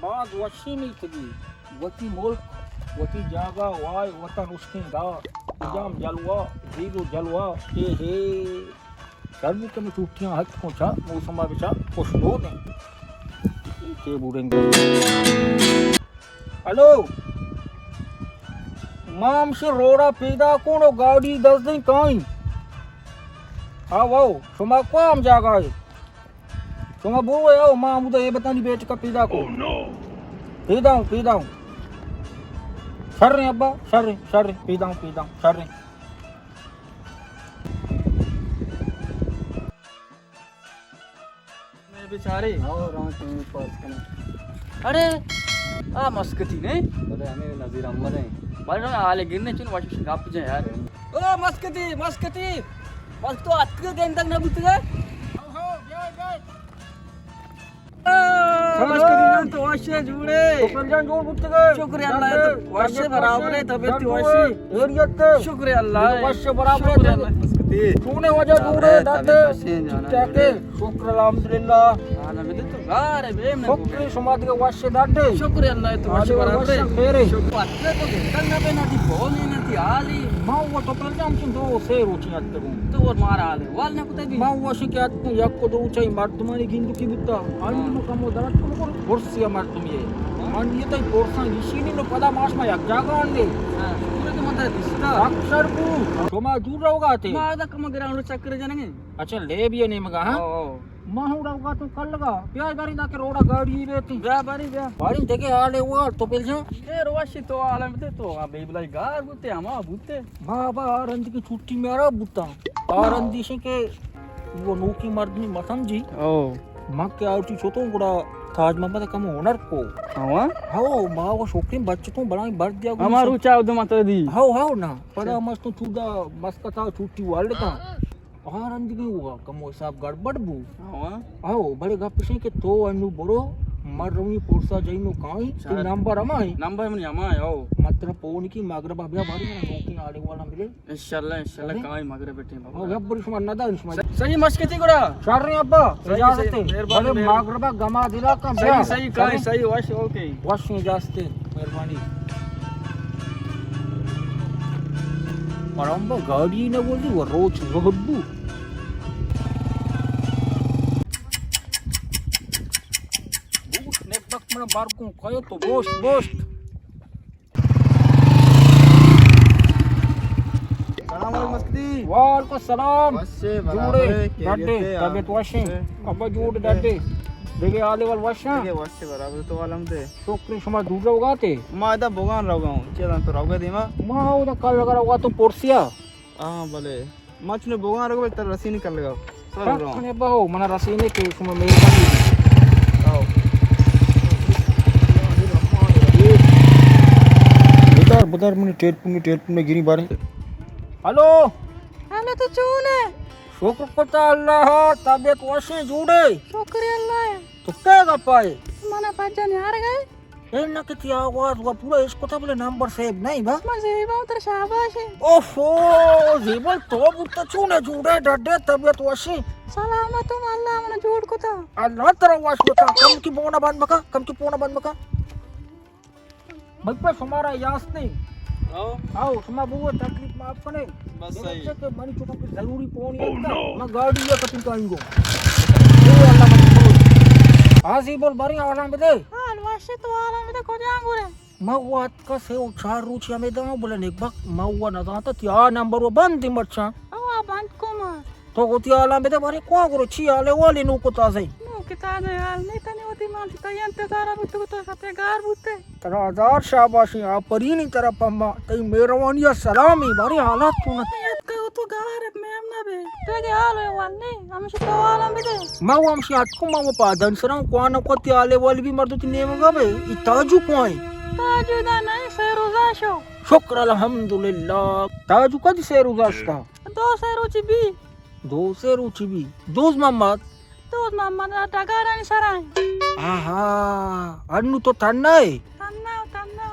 बाद वशी नहीं थी वती मुल्क वती जागा वाय वतन उसकी दा जाम जलवा जीरो जलवा हे सर्व के में छुट्टियां हट पहुंचा मौसम बिचा खुश हो दे के बुरेंगे हेलो माम से रोड़ा पैदा कोनो गाड़ी दस दिन काई हाँ वो सुमा को हम जागा है सुमा बो आओ मां मुझे ये बतानी बेच का पैदा को पैदा हूं सर रे अब्बा सर पैदा हूं सर रे मेरे बेचारे और रात में पास करना अरे आ मस्कती नहीं अरे हमें नजीर अहमद है बारे ना आले गिरने चुन वाश गाप जे यार ओ मस्कती बस तो अक्के दिन तक ना बुत गए मस्कती तो वाशे जुड़े जान जोड़ बुत गए शुक्र अल्लाह तो वाशे बराबर है तबीयत वाशे एरियत शुक्र अल्लाह वाशे बराबर है मस्कती तूने वजह जुड़े दादे जाके शुक्र अल्हम्दुलिल्लाह आना में तो गारे बे में शुक्र समाद के वाशे दादे शुक्र अल्लाह तो वाशे बराबर है फेरे शुक्र अक्के तो दिन ना पे ना थी बोल नहीं थी आली मां वो तो पर जाम सुन दो से रोची आते हूं तो और मारा आले वाल ने कुते भी मां वो शिकायत को यक को दो चाहिए मर्दमानी गिंदु की बिता अन्नु कमो दरत को कुर्सी मर्दम ये मान ये तो कोर्सा इसीनी नो पदा मास में यक जागा अंदे हां पूरे के मत दिसता अक्सर को तो मैं दूर रहोगा ते मां दा कम ग्राउंड चक्कर जानेंगे अच्छा ले भी नहीं मगा हां मां रहोगा तो कल लगा प्याज बारी ना के रोड़ा गाड़ी बेती जा बारी देखे हाले वो तो पेल जा ए रोवाशी तो आलम ते तो आ बेबलाई गार बुते हमा बुते बाबा आरंद की छुट्टी में आ बुता आरंदी से के वो नौकी मर्द में मथम जी ओ मां के आउटी छोटो गुड़ा ताज मोहम्मद कम ओनर को हां हाओ मां वो छोकरी बच्चे तो बड़ा भर दिया हमारू चाव दो मत दी हाओ ना पड़ा मस्त तो चूदा मस्त था छुट्टी वाले का आरंद की हुआ कमो साहब गड़बड़ बू हां आओ बड़े गप से के तो अनु बड़ो मर रही पोरसा जइनो काई ते नंबर अमाई नंबर में हमा आओ मात्र पोन की मागरबा बिया बारी ना नौकी आड़े वाला मिले इंशाल्लाह काई मगरे बैठे बाबा ओ गब्बर सुमा नदा सुमा सही मस्कती गुड़ा सर रे अब्बा इजाजत है मेहरबानी बड़े मागरबा गमा दिला का सही काई सही वाश ओके वाश इजाजत मेहरबानी परंबा गाड़ी ने बोली वो रोज रोडबू बारको कयो तो बोस्ट सलाम वालेकुम मस्कती वालेकुम सलाम वसे जुड़े डड्डे तबीयत वशे अब जुड़ डड्डे देखे आले वाल वशा के वसे बराबर तो आलम दे छोकरी समा दूर रहोगा ते मादा बोगान रहोगा चेदन तो रहोगे दीमा मां वो कल लगा होगा तो पोरसिया हां भले मच ने बोगान रहोगे तर रसी निकल लगा सर रहो ने बहु मना रसीने के उसमें मेहरबानी आओ बदर मने टेट में गिरी बारे हेलो तो चूने शुक्र पता अल्लाह तबीयत वशे जुड़े शुक्र अल्लाह तो क्या गपाए मना पाजन यार गए ए ना किती आवाज वो पूरा इसको था बोले नंबर सेव नहीं बा मजे बहुत शाबाश है ओहो जीवल तो बुत चूने जुड़े डड्डे तबीयत वशे सलामत अल्लाह मन जोड़ को था अल्लाह तेरा वाश बता कम की पोना बन मका मत हमारा यास नहीं आओ सुमा बुआ तकलीफ माफ करे बस सही के मनी चुका के जरूरी पोनी है मैं गाड़ी या कपिन काएंगो ओ अल्लाह मत हाजी बोल बारी आवाज में दे हां वाशे तो आला में को जांगो रे मवा का से ओ चार रुचिया में दो बोले ने बक मवा ना था त्या नंबर वो बंद मच्छा आ बंद को मा तो गोती आला में दे बारी को करो छी आले वाली नु को ता सही नो किता ने यार नहीं तने होती मान तो यंते तारा बुत तो सते गार बुते तेरा हजार शाबाशी आप परी नहीं तेरा पम्मा तई मेहरबानी सलामी बारी हालत तू न याद को तो गार मैम ना बे तो के हाल है वाल नहीं हम से तो आला में दे मैं हम से आज को मैं पादन सरा को न को ते आले वाली भी मर्द तने मगा बे ताजू कोई ताजू दा नहीं फेरोजा शो शुक्र अल्हम्दुलिल्लाह ताजू कद से रुजास्ता दो से रुचि भी दो से रुचि भी दोज मोहम्मद तो मामा ना टगारा नहीं सराय आहा अन्नु तो तन्नाय तन्ना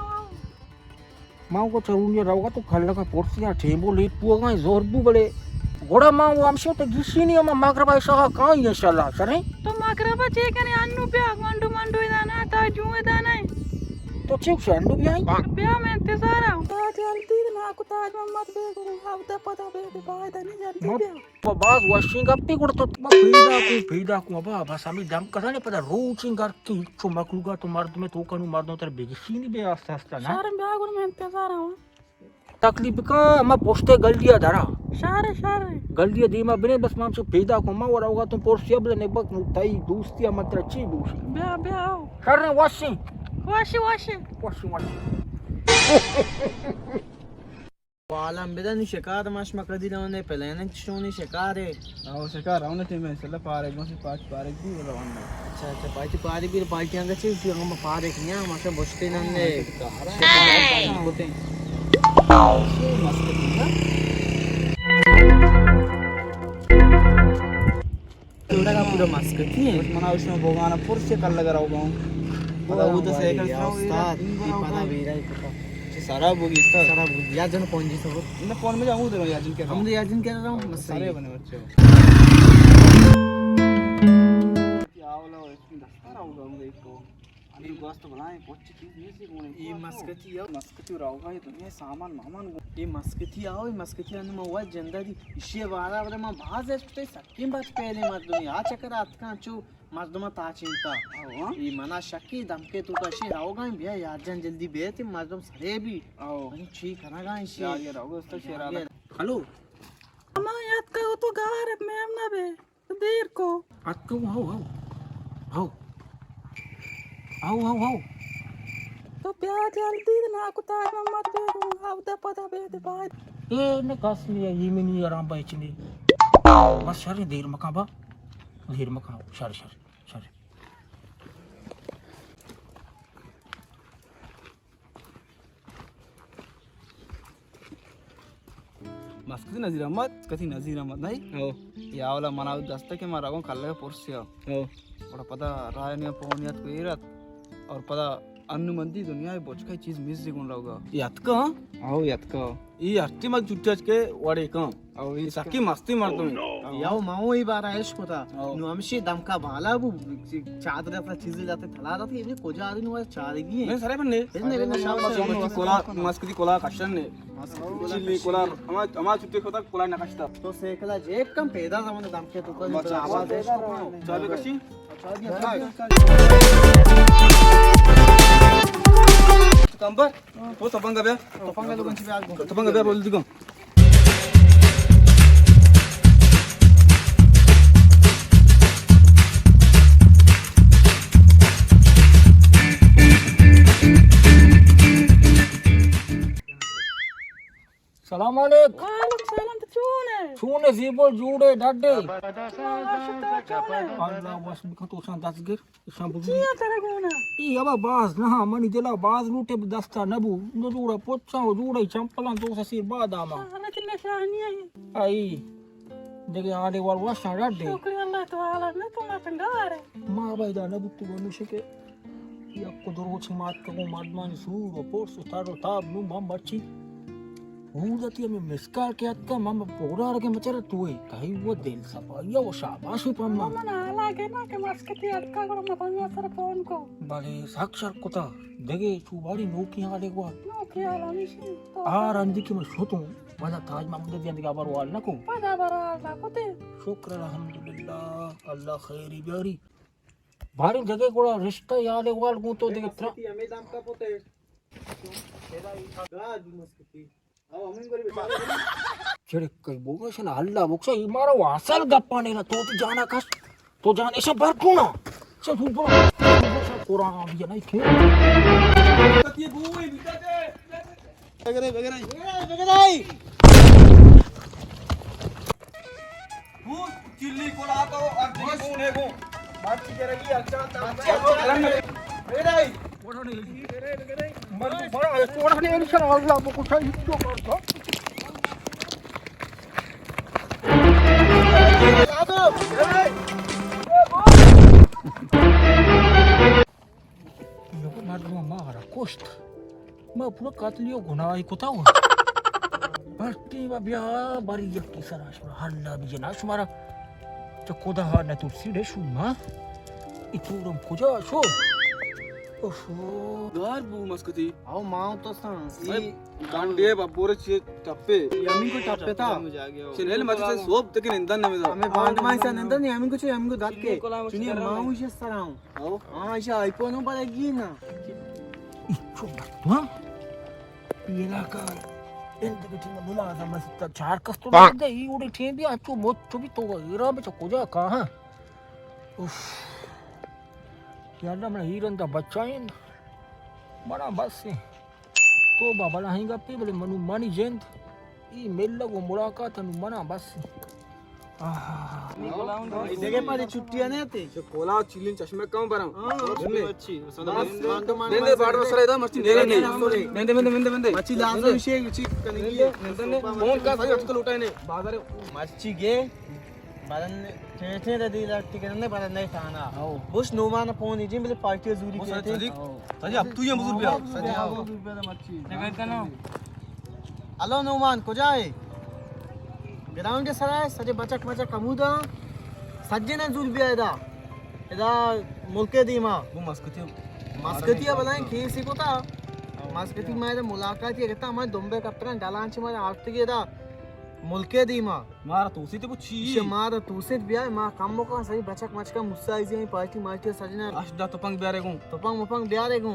मां को चरुनिया रहोगा तो खल्ला का पोर्सिया ठेबो लेट पुगा जोरबू बले गोड़ा मां वो हमसे तो गिसी नहीं हम मागरबा सहा काई इंशाल्लाह सरे तो मां Akraba chicken annu pya mandu mandu idana ta juwe dana. तो ठीक से अंडू भी आई Pya मैं इंतजार हूं. ता जल्दी ना को ताज मत बेगो. आवता पता बेगो बाय नहीं जानती pya. बाज वॉशिंग अप पे तो पेदा को बा सामी दम कसा ने पता रोचिंग कर की तो मकलूगा तो मर्द में तो कनु मर्दों तर बेगसी नहीं बे आस्ता आस्ता ना Sharam beago मैं इंतजार हूं. तकलीफ का मैं पोस्टे गलतियां धरा Share. गलतियां दी मैं बिने बस माम से पेदा को मैं और होगा तुम पोस्टे अब ने बक ताई दोस्तियां मत रची दूसरी Bea. कर washing Washi. Walang bidan ni shekar mas makadila ne pelayan shoni shekare. आओ शिकार आओ ना टीम में चला पारे में से पांच पारे की बोला वन्ना Acha paiti pari bir paiti anga che si anga pare knya masa boste nanne. बोलते हैं मस्त है Tura ka pura maskati hai. बस मना उसमें भगवान पुर से कर लगा रहा हूँ पता वो तो सही कर रहा Ustad, di pada bera ito. सारा बोगी इसका Sara ya jan ponji sab. इन फोन में जाऊँ तेरे याजिन के Hum de yajin kya raha hu सारे masare. बने बच्चे क्या वाला इसमें दस्तार होगा हम देखो अभी गोश्त बनाए कुछ चीज नहीं सी कोने Ye maskati ya. मस्कती रावगा ये दुनिया सामान मामान Ye maskati ao maskati anu ma wa janda di. Ishe wala wala ma baaz este sakim baat pehle mardumi. A chakara atkan chu marduma ta chinta. आओ Ye mana shakki damke tu kashi rahoga bhaiya yajan jaldi beti mardum sare bhi. आओ Ani ठीक है ना guys यार ये रावगा उसका शेरा hello Ama yat ka to garab मैं ना बे. देर को. आज को आओ तो प्या जल्दी ना को ताज मत बेगो. आवता पता बेगो बाय. ये ने कसमी ये मिनी आराम बाइचनी बस सारे देर मकाबा सारे मस्कती नजीर अहमद कथी नजीर अहमद नहीं Oh, या वाला मना दस्ता के मारा को कल लगा पुरसिया oh. और पता रायनिया पोनियत को इरत और पता अन्नु मंदी दुनिया में बोच का चीज मिस दिगुन रहोगा यात का आओ यात का ये हट्टी मत जुट्टच के वड़े का आओ ये सकी मस्ती मार तुम Yaw mao hi bara ish kota. Oh. Nu amshi damka bala bu चादर अपना चीजें जाते थला जाते ये कोजा आदमी वाला चादगी है. मैं सारे बन्ने बेन्ने शाम मस्कती कोला मस्कती कोला कशन ने चिल्ली कोला अमा चुट्टे खोता कोला नकशता तो सेकला जेब कम पैदा जमाने दामके तो कर आवाज है चाबी कशी कंबर वो तपंगा बे तपंगा बे बोल दिगो सलाम अलैकुम वालेकुम सलाम तो चूने. छूने जीबो जूड़े डाडे Ashta chune. अल्लाह वास बिखा तो सान दस गिर सान बुझी Kiya tere guna. ई अब बाज ना मनी दिला बाज लूटे दस्ता नबू नो जूड़ा पोचा जूड़ा चंपलां तो ससीर बादामा Ana tinne shahniya hai. आई देखे आडे वाल Washa Dadae Shukriya Allah taala ne to ma tangare. मां बायदा नबू तू बनु शके या को दरोच मात को मादमान सूरो पोर्स तारो ताब नु मम बच्ची हूदती में मिसकार के अक्का मम पोरा के मचर तू कहीं वो दिल सपा या वो शाबाश Pamma Mana ala ke na ke maskati atka ko ma panya sar phone ko. बड़े साक्षर कोता देगे तू बड़ी नोकी आडे को No kiya la mishi. आर अंदी की मैं सोतूं वाला ताज महमूद दिया दिया बार वाल नको Pada bara la kote. शुक्र अल्हम्दुलिल्लाह अल्लाह खैरी ब्यारी भारी जगह कोड़ा रिश्ता याद एक वाल को तो देखे त्रा हमें दाम का पोते गाज मस्कती आओ हमें गरीब चढ़े कई बोगा से ना हल्ला बोक्सा ये मारा वासल गप्पा नहीं ना तो जाना कस तो जाने से बात क्यों ना से तू बोला कुरान भी नहीं थे ये बुई बिटाते वगैरह वो चिल्ली कोला तो अर्जी कौन है को बात की करेगी अच्छा कोड़ा नहीं मर बड़ा कोड़ा नहीं इंशाल्लाह अल्लाह को कुछ ही तो करता मारा कोस्ट मैं पूरा कातलियो गुनाह को था बर्ती बिया बारी यकी सराश हल्ला भी जना शुमारा तो कोदा हा न तू सीधे शुमा इतूरम खुजा शो ओहो घर बू मस्कती आओ माँ तो सा भाई गांडे बाबूरे चे टप्पे यमी को टप्पे था चेनेल मत से सोप तक निंदन न में हमें बांध माई सा नंदन नहीं हमें कुछ हमें को दाद के सुनिए माँ उसे सराऊं आओ हाँ इसे आईफोन पड़ेगी ना इचो हाँ ये लाका एंड के टीम बुला था मस्त चार कस्तो दे ई उड़े थे भी अच्छो मोट तो भी तो इरा में कोजा कहां उफ यार ना हीरन दा बच्चा है बड़ा बस से तो बाबा लाहेगा पे बोले मनु मानी जेंद ई मेल लगो मुलाकात नु मना बस जगह पर छुट्टियां नहीं आती से कोला चिलिन चश्मे कम बरा अच्छी नेंदे बाड़ बसरा इदा मस्ती नेंदे मच्छी लाजो विषय कुछ कनेगी नेंदे फोन का सही अटकल उठाए ने बाजार मच्छी गे बरन ठेठे दी लट्टी के ने बरन नहीं खाना बुश नोमान फोन इजी मेरे पार्टी जूरी के थे सजी अब तू ये मजूर पे सजी आओ मच्छी हेलो नोमान को जाए ग्राउंड सराय सजे बचक मचक कमूदा सज्जे ने जूल बिया इदा मुल्के दीमा वो मस्कतिया बनाए खेसी को था मस्कती में मुलाकात ये कहता हमारे दुम्बे कप्तान डालांच में आते के दा मुल्के दीमा मारा तोसी ते पुछी इसे मारा तूसे बिया मां कम का सही बचक मचक मुस्सा इजी पार्टी मार्टी सजना अष्टा तपंग ब्यारे को तपंग मपंग बिया रे गो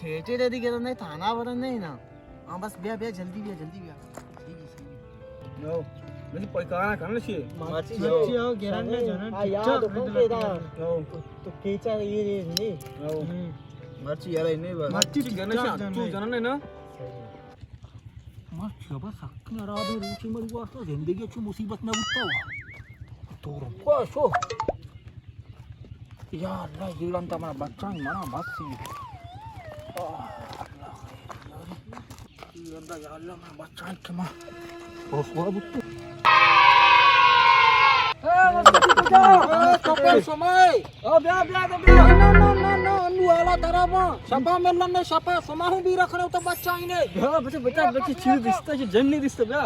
ठेठे रे दी के नहीं थाना वरन नहीं ना हां बस बिया बिया जल्दी बिया नो मैंने पैकाना करना चाहिए मच्छी आओ गेरन में जनन हां यार तो के दा तो केचा ये नहीं मर्ची यार नहीं बस मर्ची गणेश तू जनन है ना मच्छी बस अक्की राबे रुचि मरुआ तो जिंदगी छु मुसीबत में उठता हुआ तो को शो या अल्लाह जीवन ता मना बच्चा मना बस ये अंदा या अल्लाह मना बच्चा के मा ओ हुआ बुत्तू कपल समय ओ ब्या ना नु आला दराबा सपा मेलन ने सपा समाहु भी रखने तो बच्चा ही ने हां बच्चा चीज दिसता है जन नहीं दिसता बया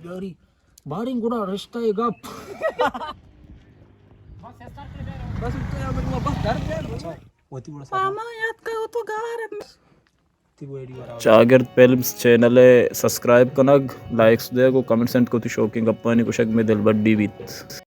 यारी बारिंग गुड़ा रिश्ता है गप बस तो यार मैं बस डर गया वती बड़ा मामा याद करो तो गार ती वेडी वरा शागिर्द फिल्म्स चॅनल सब्सक्राइब कनग लाइक्स देगो कमेंट्स को शौकिंग अपनी कुशक में दिल बड्डी बीत